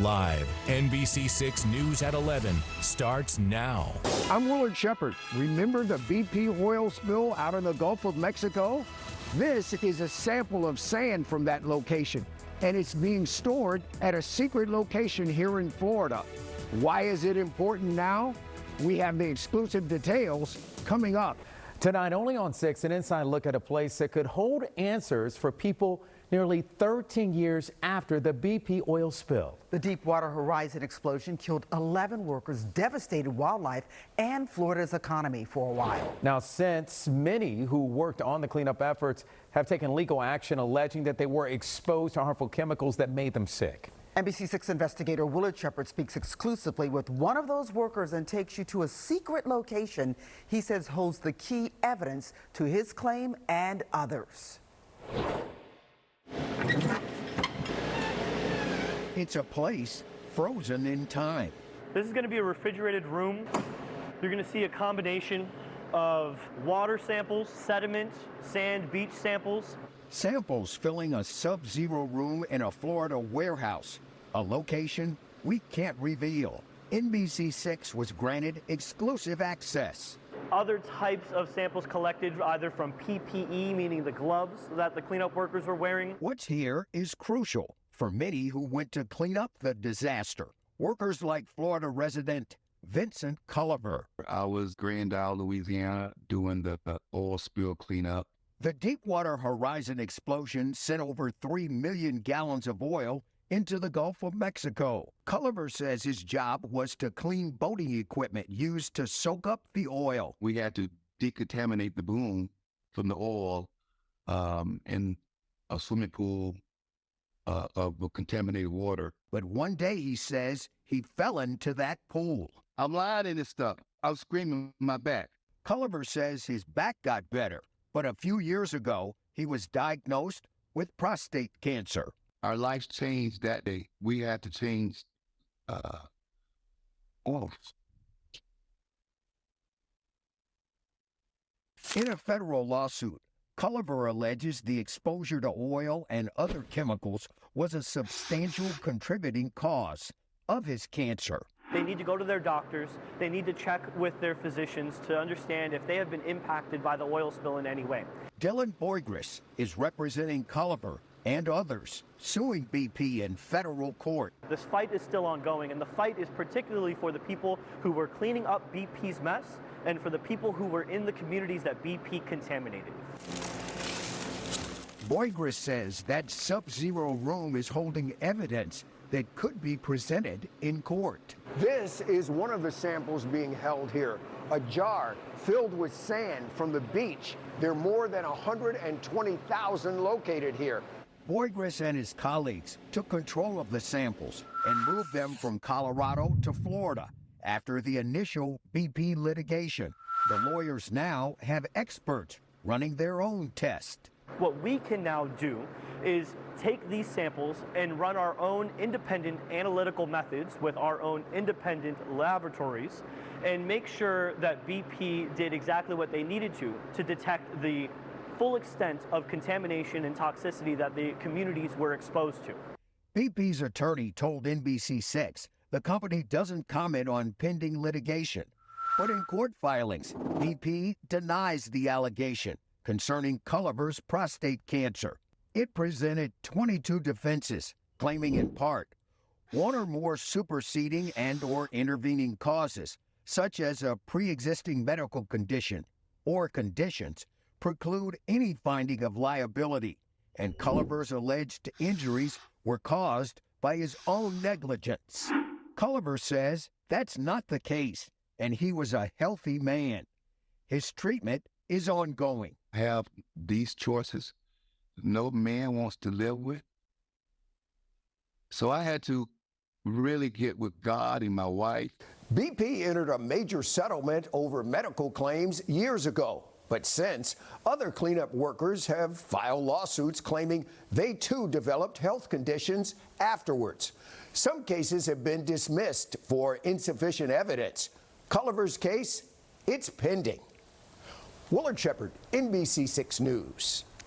Live, NBC6 News at 11 starts now. I'm Willard Shepard. Remember the BP oil spill out in the Gulf of Mexico? This is a sample of sand from that location, and it's being stored at a secret location here in Florida. Why is it important now? We have the exclusive details coming up. Tonight, only on 6, an inside look at a place that could hold answers for people nearly 13 years after the BP oil spill. The Deepwater Horizon explosion killed 11 workers, devastated wildlife and Florida's economy for a while. Now, since many who worked on the cleanup efforts have taken legal action alleging that they were exposed to harmful chemicals that made them sick. NBC6 investigator Willard Shepard speaks exclusively with one of those workers and takes you to a secret location he says holds the key evidence to his claim and others. It's a place frozen in time. This is going to be a refrigerated room. You're going to see a combination of water samples, sediment, sand, beach samples. Samples filling a sub-zero room in a Florida warehouse, a location we can't reveal. NBC6 was granted exclusive access. Other types of samples collected either from PPE, meaning the gloves that the cleanup workers were wearing. What's here is crucial for many who went to clean up the disaster. Workers like Florida resident Vincent Culliver. I was Grand Isle, Louisiana, doing the oil spill cleanup. The Deepwater Horizon explosion sent over 3 million gallons of oil into the Gulf of Mexico. Culliver says his job was to clean boating equipment used to soak up the oil. We had to decontaminate the boom from the oil in a swimming pool of contaminated water. But one day, he says, he fell into that pool. I'm lying in this stuff. I was screaming my back. Culliver says his back got better, but a few years ago, he was diagnosed with prostate cancer. Our lives changed that day. We had to change oils. In a federal lawsuit, Culliver alleges the exposure to oil and other chemicals was a substantial contributing cause of his cancer. They need to go to their doctors. They need to check with their physicians to understand if they have been impacted by the oil spill in any way. Dylan Boygris is representing Culliver and others suing BP in federal court. This fight is still ongoing, and the fight is particularly for the people who were cleaning up BP's mess and for the people who were in the communities that BP contaminated. Boygris says that sub-zero room is holding evidence that could be presented in court. This is one of the samples being held here, a jar filled with sand from the beach. There are more than 120,000 located here. Boygris and his colleagues took control of the samples and moved them from Colorado to Florida after the initial BP litigation. The lawyers now have experts running their own test. What we can now do is take these samples and run our own independent analytical methods with our own independent laboratories and make sure that BP did exactly what they needed to detect the full extent of contamination and toxicity that the communities were exposed to. BP's attorney told NBC6 the company doesn't comment on pending litigation, but in court filings, BP denies the allegation concerning Culliver's prostate cancer. It presented 22 defenses, claiming in part one or more superseding and/or intervening causes, such as a pre-existing medical condition or conditions, preclude any finding of liability, and Culliver's alleged injuries were caused by his own negligence. Culliver says that's not the case, and he was a healthy man. His treatment is ongoing. Have these choices no man wants to live with. So I had to really get with God and my wife. BP entered a major settlement over medical claims years ago. But since, other cleanup workers have filed lawsuits claiming they too developed health conditions afterwards. Some cases have been dismissed for insufficient evidence. Culliver's case, it's pending. Willard Shepard, NBC6 News.